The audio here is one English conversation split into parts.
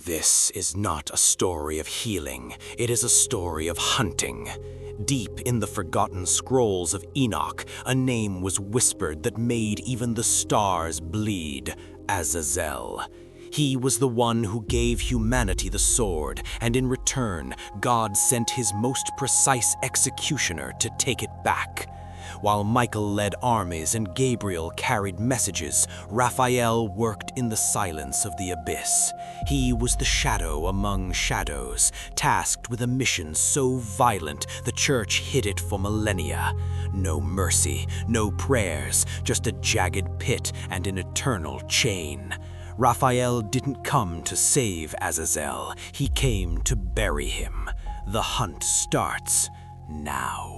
This is not a story of healing, it is a story of hunting. Deep in the forgotten scrolls of Enoch, a name was whispered that made even the stars bleed: Azazel. He was the one who gave humanity the sword, and in return, God sent his most precise executioner to take it back. While Michael led armies and Gabriel carried messages, Raphael worked in the silence of the abyss. He was the shadow among shadows, tasked with a mission so violent the church hid it for millennia. No mercy, no prayers, just a jagged pit and an eternal chain. Raphael didn't come to save Azazel, he came to bury him. The hunt starts now.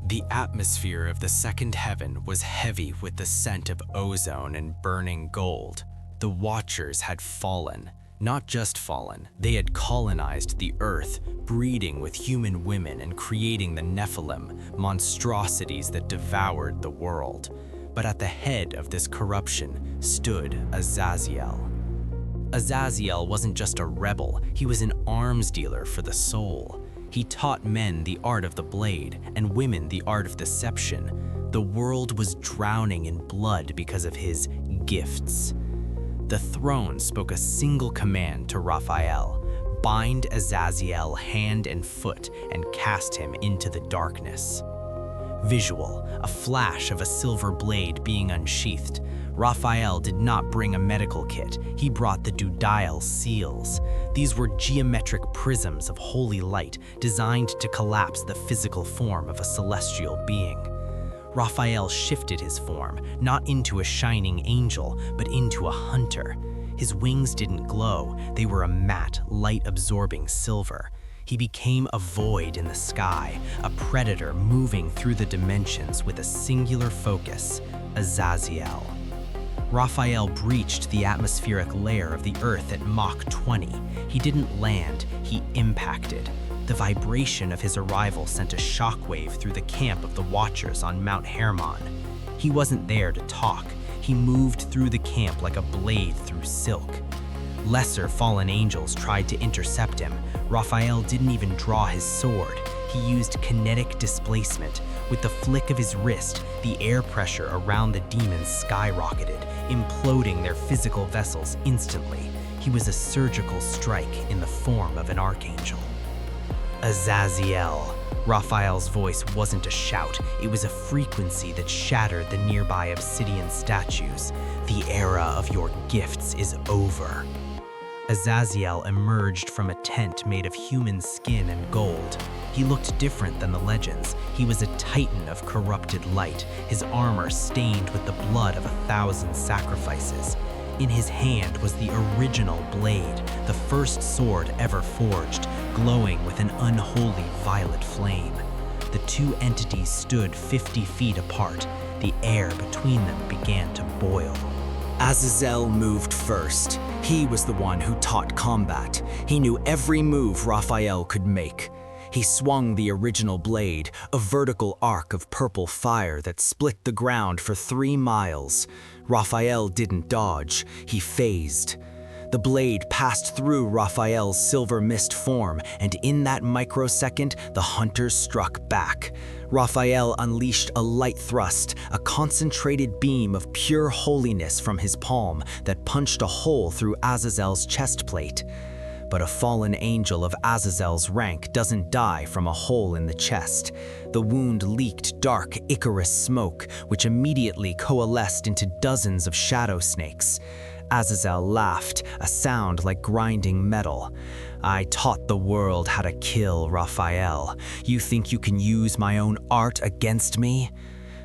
The atmosphere of the second heaven was heavy with the scent of ozone and burning gold. The Watchers had fallen. Not just fallen, they had colonized the earth, breeding with human women and creating the Nephilim, monstrosities that devoured the world. But at the head of this corruption stood Azazel. Azazel wasn't just a rebel, he was an arms dealer for the soul. He taught men the art of the blade and women the art of deception. The world was drowning in blood because of his gifts. The throne spoke a single command to Raphael: bind Azazel hand and foot and cast him into the darkness. Visual, a flash of a silver blade being unsheathed. Raphael did not bring a medical kit, he brought the Dudial seals. These were geometric prisms of holy light designed to collapse the physical form of a celestial being. Raphael shifted his form, not into a shining angel, but into a hunter. His wings didn't glow, they were a matte, light-absorbing silver. He became a void in the sky, a predator moving through the dimensions with a singular focus: Azazel. Raphael breached the atmospheric layer of the Earth at Mach 20. He didn't land, he impacted. The vibration of his arrival sent a shockwave through the camp of the Watchers on Mount Hermon. He wasn't there to talk. He moved through the camp like a blade through silk. Lesser fallen angels tried to intercept him. Raphael didn't even draw his sword. He used kinetic displacement. With the flick of his wrist, the air pressure around the demons skyrocketed, imploding their physical vessels instantly. He was a surgical strike in the form of an archangel. Azazel. Raphael's voice wasn't a shout, it was a frequency that shattered the nearby obsidian statues. The era of your gifts is over. Azazel emerged from a tent made of human skin and gold. He looked different than the legends. He was a titan of corrupted light, his armor stained with the blood of 1,000 sacrifices. In his hand was the original blade, the first sword ever forged, glowing with an unholy violet flame. The two entities stood 50 feet apart. The air between them began to boil. Azazel moved first. He was the one who taught combat. He knew every move Raphael could make. He swung the original blade, a vertical arc of purple fire that split the ground for 3 miles. Raphael didn't dodge, he phased. The blade passed through Raphael's silver mist form, and in that microsecond, the hunters struck back. Raphael unleashed a light thrust, a concentrated beam of pure holiness from his palm that punched a hole through Azazel's chest plate. But a fallen angel of Azazel's rank doesn't die from a hole in the chest. The wound leaked dark Icarus smoke, which immediately coalesced into dozens of shadow snakes. Azazel laughed, a sound like grinding metal. I taught the world how to kill, Raphael. You think you can use my own art against me?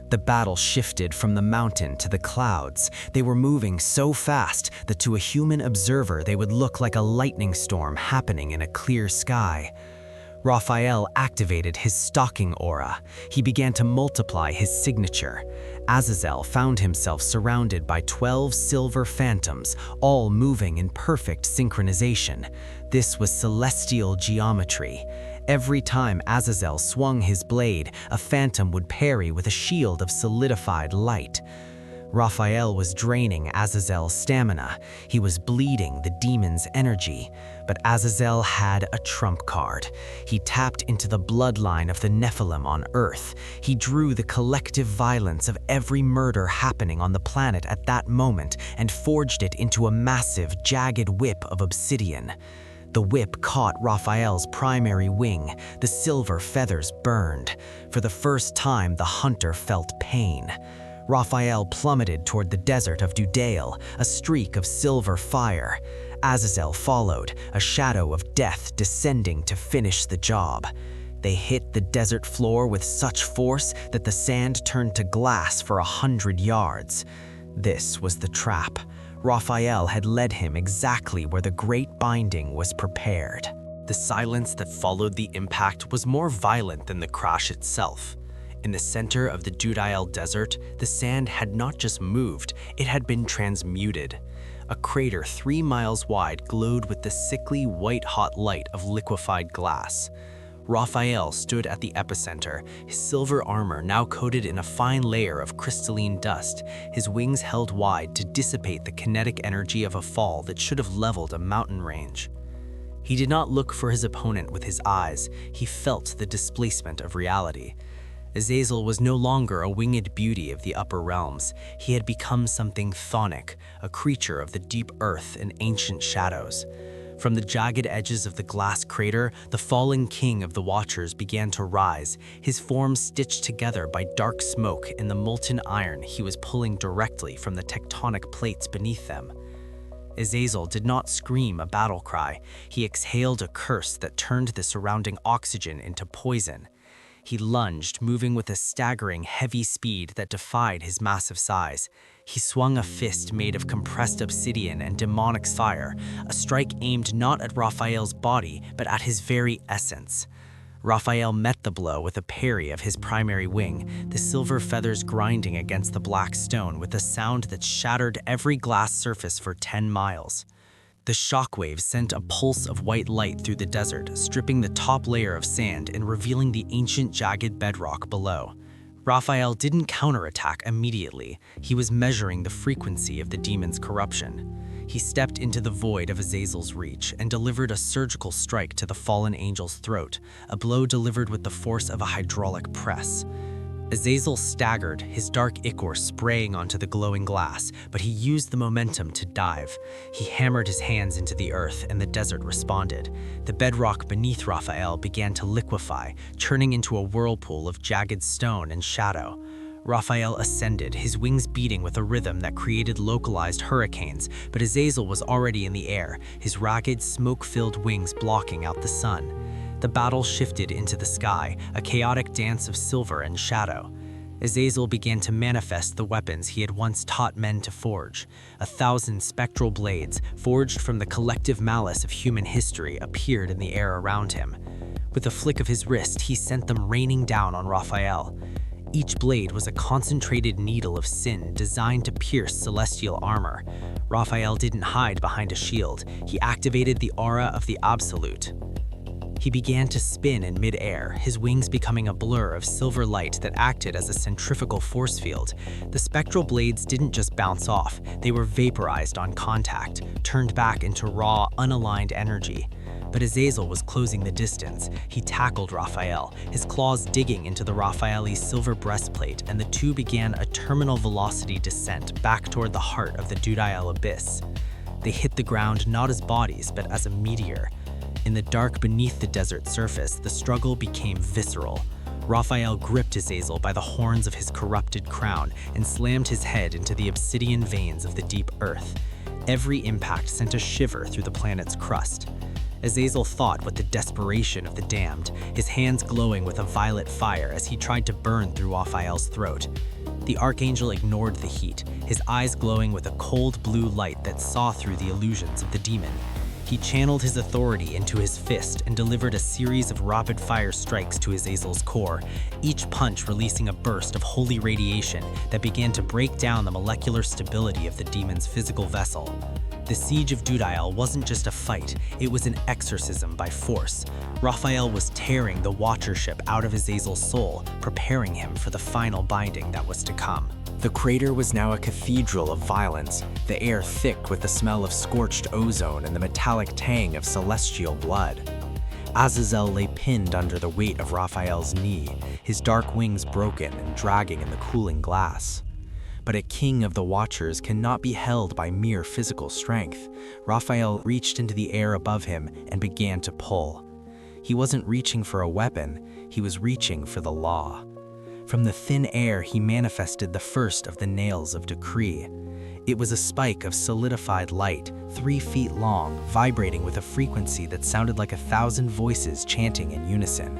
The battle shifted from the mountain to the clouds. They were moving so fast that to a human observer they would look like a lightning storm happening in a clear sky. Raphael activated his stalking aura. He began to multiply his signature. Azazel found himself surrounded by 12 silver phantoms, all moving in perfect synchronization. This was celestial geometry. Every time Azazel swung his blade, a phantom would parry with a shield of solidified light. Raphael was draining Azazel's stamina. He was bleeding the demon's energy. But Azazel had a trump card. He tapped into the bloodline of the Nephilim on Earth. He drew the collective violence of every murder happening on the planet at that moment and forged it into a massive, jagged whip of obsidian. The whip caught Raphael's primary wing. The silver feathers burned. For the first time, the hunter felt pain. Raphael plummeted toward the desert of Dudael, a streak of silver fire. Azazel followed, a shadow of death descending to finish the job. They hit the desert floor with such force that the sand turned to glass for 100 yards. This was the trap. Raphael had led him exactly where the great binding was prepared. The silence that followed the impact was more violent than the crash itself. In the center of the Dudael desert, the sand had not just moved, it had been transmuted. A crater 3 miles wide glowed with the sickly white-hot light of liquefied glass. Raphael stood at the epicenter, his silver armor now coated in a fine layer of crystalline dust, his wings held wide to dissipate the kinetic energy of a fall that should have leveled a mountain range. He did not look for his opponent with his eyes, he felt the displacement of reality. Azazel was no longer a winged beauty of the upper realms. He had become something chthonic, a creature of the deep earth and ancient shadows. From the jagged edges of the glass crater, the fallen king of the Watchers began to rise, his form stitched together by dark smoke in the molten iron he was pulling directly from the tectonic plates beneath them. Azazel did not scream a battle cry. He exhaled a curse that turned the surrounding oxygen into poison. He lunged, moving with a staggering, heavy speed that defied his massive size. He swung a fist made of compressed obsidian and demonic fire, a strike aimed not at Raphael's body, but at his very essence. Raphael met the blow with a parry of his primary wing, the silver feathers grinding against the black stone with a sound that shattered every glass surface for 10 miles. The shockwave sent a pulse of white light through the desert, stripping the top layer of sand and revealing the ancient jagged bedrock below. Raphael didn't counterattack immediately. He was measuring the frequency of the demon's corruption. He stepped into the void of Azazel's reach and delivered a surgical strike to the fallen angel's throat, a blow delivered with the force of a hydraulic press. Azazel staggered, his dark ichor spraying onto the glowing glass, but he used the momentum to dive. He hammered his hands into the earth, and the desert responded. The bedrock beneath Raphael began to liquefy, churning into a whirlpool of jagged stone and shadow. Raphael ascended, his wings beating with a rhythm that created localized hurricanes, but Azazel was already in the air, his ragged, smoke-filled wings blocking out the sun. The battle shifted into the sky, a chaotic dance of silver and shadow. Azazel began to manifest the weapons he had once taught men to forge. 1,000 spectral blades, forged from the collective malice of human history, appeared in the air around him. With a flick of his wrist, he sent them raining down on Raphael. Each blade was a concentrated needle of sin designed to pierce celestial armor. Raphael didn't hide behind a shield. He activated the aura of the Absolute. He began to spin in mid-air, his wings becoming a blur of silver light that acted as a centrifugal force field. The spectral blades didn't just bounce off, they were vaporized on contact, turned back into raw, unaligned energy. But Azazel was closing the distance. He tackled Raphael, his claws digging into the Raphaeli's silver breastplate, and the two began a terminal velocity descent back toward the heart of the Dudael abyss. They hit the ground not as bodies, but as a meteor. In the dark beneath the desert surface, the struggle became visceral. Raphael gripped Azazel by the horns of his corrupted crown and slammed his head into the obsidian veins of the deep earth. Every impact sent a shiver through the planet's crust. Azazel fought with the desperation of the damned, his hands glowing with a violet fire as he tried to burn through Raphael's throat. The Archangel ignored the heat, his eyes glowing with a cold blue light that saw through the illusions of the demon. He channeled his authority into his fist and delivered a series of rapid-fire strikes to Azazel's core, each punch releasing a burst of holy radiation that began to break down the molecular stability of the demon's physical vessel. The siege of Dudael wasn't just a fight, it was an exorcism by force. Raphael was tearing the Watchership out of Azazel's soul, preparing him for the final binding that was to come. The crater was now a cathedral of violence, the air thick with the smell of scorched ozone and the metallic tang of celestial blood. Azazel lay pinned under the weight of Raphael's knee, his dark wings broken and dragging in the cooling glass. But a king of the Watchers cannot be held by mere physical strength. Raphael reached into the air above him and began to pull. He wasn't reaching for a weapon, he was reaching for the law. From the thin air, he manifested the first of the nails of decree. It was a spike of solidified light, 3 feet long, vibrating with a frequency that sounded like 1,000 voices chanting in unison.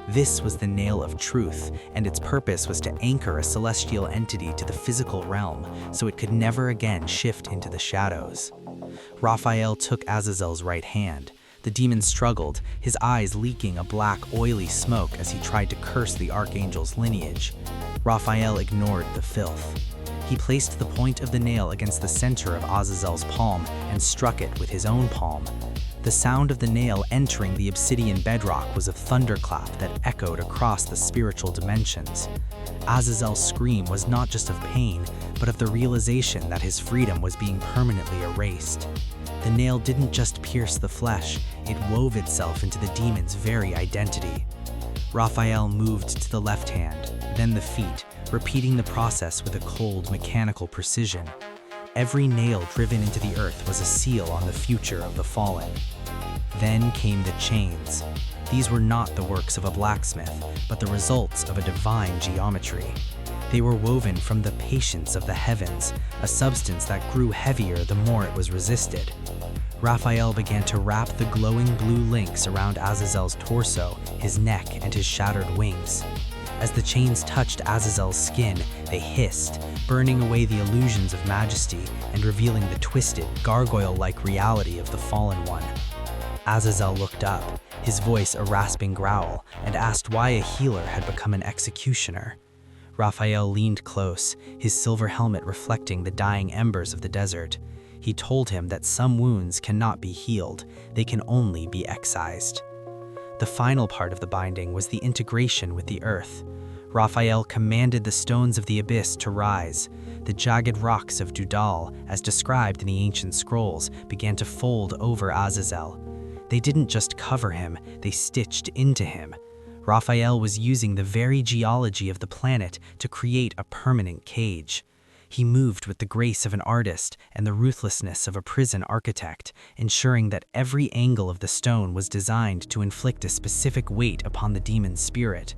This was the nail of truth, and its purpose was to anchor a celestial entity to the physical realm so it could never again shift into the shadows. Raphael took Azazel's right hand. The demon struggled, his eyes leaking a black, oily smoke as he tried to curse the Archangel's lineage. Raphael ignored the filth. He placed the point of the nail against the center of Azazel's palm and struck it with his own palm. The sound of the nail entering the obsidian bedrock was a thunderclap that echoed across the spiritual dimensions. Azazel's scream was not just of pain, but of the realization that his freedom was being permanently erased. The nail didn't just pierce the flesh, it wove itself into the demon's very identity. Raphael moved to the left hand, then the feet, repeating the process with a cold, mechanical precision. Every nail driven into the earth was a seal on the future of the fallen. Then came the chains. These were not the works of a blacksmith, but the results of a divine geometry. They were woven from the patience of the heavens, a substance that grew heavier the more it was resisted. Raphael began to wrap the glowing blue links around Azazel's torso, his neck, and his shattered wings. As the chains touched Azazel's skin, they hissed, burning away the illusions of majesty and revealing the twisted, gargoyle-like reality of the fallen one. Azazel looked up, his voice a rasping growl, and asked why a healer had become an executioner. Raphael leaned close, his silver helmet reflecting the dying embers of the desert. He told him that some wounds cannot be healed, they can only be excised. The final part of the binding was the integration with the earth. Raphael commanded the stones of the abyss to rise. The jagged rocks of Dudal, as described in the ancient scrolls, began to fold over Azazel. They didn't just cover him, they stitched into him. Raphael was using the very geology of the planet to create a permanent cage. He moved with the grace of an artist and the ruthlessness of a prison architect, ensuring that every angle of the stone was designed to inflict a specific weight upon the demon's spirit.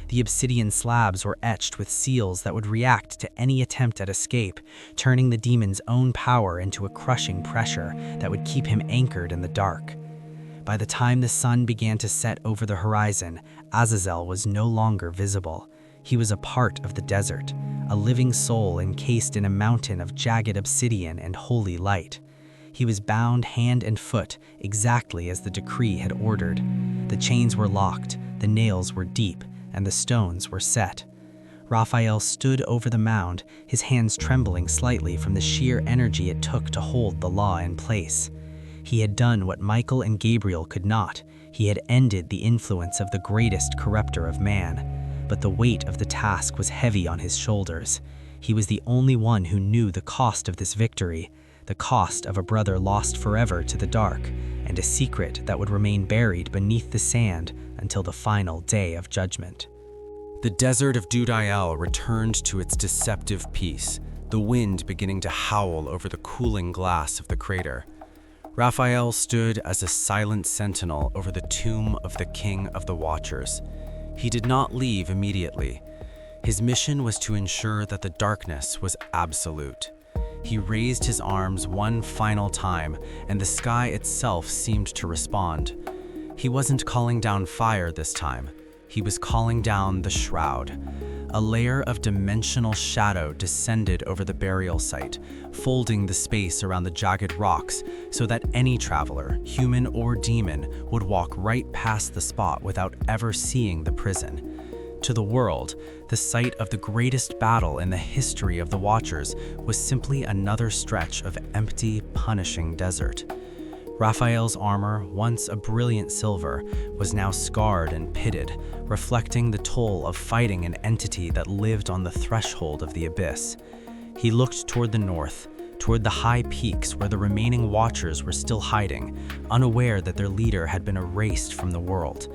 The obsidian slabs were etched with seals that would react to any attempt at escape, turning the demon's own power into a crushing pressure that would keep him anchored in the dark. By the time the sun began to set over the horizon, Azazel was no longer visible. He was a part of the desert, a living soul encased in a mountain of jagged obsidian and holy light. He was bound hand and foot, exactly as the decree had ordered. The chains were locked, the nails were deep, and the stones were set. Raphael stood over the mound, his hands trembling slightly from the sheer energy it took to hold the law in place. He had done what Michael and Gabriel could not. He had ended the influence of the greatest corrupter of man. But the weight of the task was heavy on his shoulders. He was the only one who knew the cost of this victory, the cost of a brother lost forever to the dark, and a secret that would remain buried beneath the sand until the final day of judgment. The desert of Dudael returned to its deceptive peace, the wind beginning to howl over the cooling glass of the crater. Raphael stood as a silent sentinel over the tomb of the King of the Watchers. He did not leave immediately. His mission was to ensure that the darkness was absolute. He raised his arms one final time, and the sky itself seemed to respond. He wasn't calling down fire this time. He was calling down the shroud. A layer of dimensional shadow descended over the burial site, folding the space around the jagged rocks so that any traveler, human or demon, would walk right past the spot without ever seeing the prison. To the world, the site of the greatest battle in the history of the Watchers was simply another stretch of empty, punishing desert. Raphael's armor, once a brilliant silver, was now scarred and pitted, reflecting the toll of fighting an entity that lived on the threshold of the abyss. He looked toward the north, toward the high peaks where the remaining Watchers were still hiding, unaware that their leader had been erased from the world.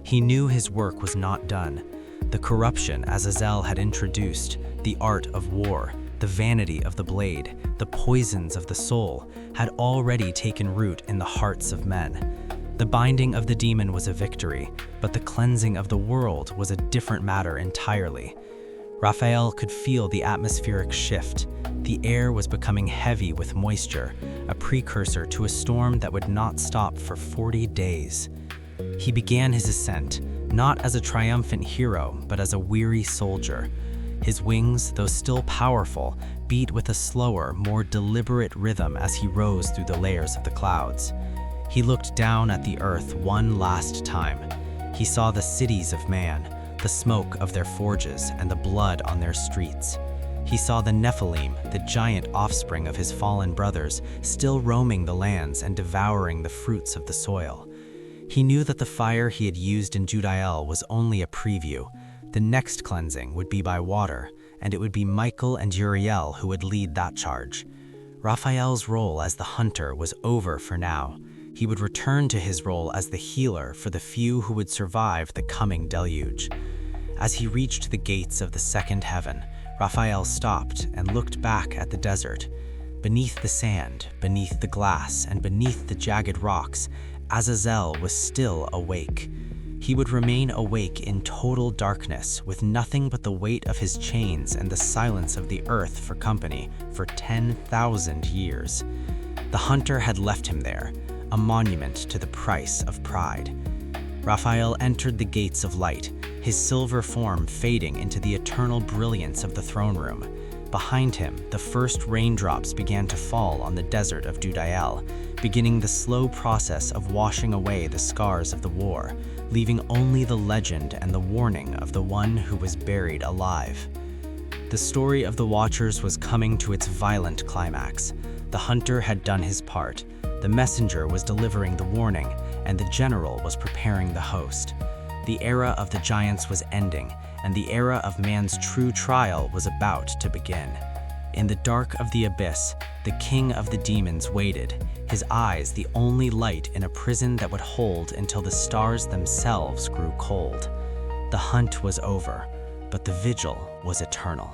He knew his work was not done. The corruption Azazel had introduced, the art of war, the vanity of the blade, the poisons of the soul, had already taken root in the hearts of men. The binding of the demon was a victory, but the cleansing of the world was a different matter entirely. Raphael could feel the atmospheric shift. The air was becoming heavy with moisture, a precursor to a storm that would not stop for 40 days. He began his ascent, not as a triumphant hero, but as a weary soldier. His wings, though still powerful, beat with a slower, more deliberate rhythm as he rose through the layers of the clouds. He looked down at the earth one last time. He saw the cities of man, the smoke of their forges and the blood on their streets. He saw the Nephilim, the giant offspring of his fallen brothers, still roaming the lands and devouring the fruits of the soil. He knew that the fire he had used in Judael was only a preview. The next cleansing would be by water, and it would be Michael and Uriel who would lead that charge. Raphael's role as the hunter was over for now. He would return to his role as the healer for the few who would survive the coming deluge. As he reached the gates of the second heaven, Raphael stopped and looked back at the desert. Beneath the sand, beneath the glass, and beneath the jagged rocks, Azazel was still awake. He would remain awake in total darkness, with nothing but the weight of his chains and the silence of the earth for company, for 10,000 years. The hunter had left him there, a monument to the price of pride. Raphael entered the gates of light, his silver form fading into the eternal brilliance of the throne room. Behind him, the first raindrops began to fall on the desert of Judael, beginning the slow process of washing away the scars of the war, leaving only the legend and the warning of the one who was buried alive. The story of the Watchers was coming to its violent climax. The hunter had done his part, the messenger was delivering the warning, and the general was preparing the host. The era of the giants was ending, and the era of man's true trial was about to begin. In the dark of the abyss, the king of the demons waited, his eyes the only light in a prison that would hold until the stars themselves grew cold. The hunt was over, but the vigil was eternal.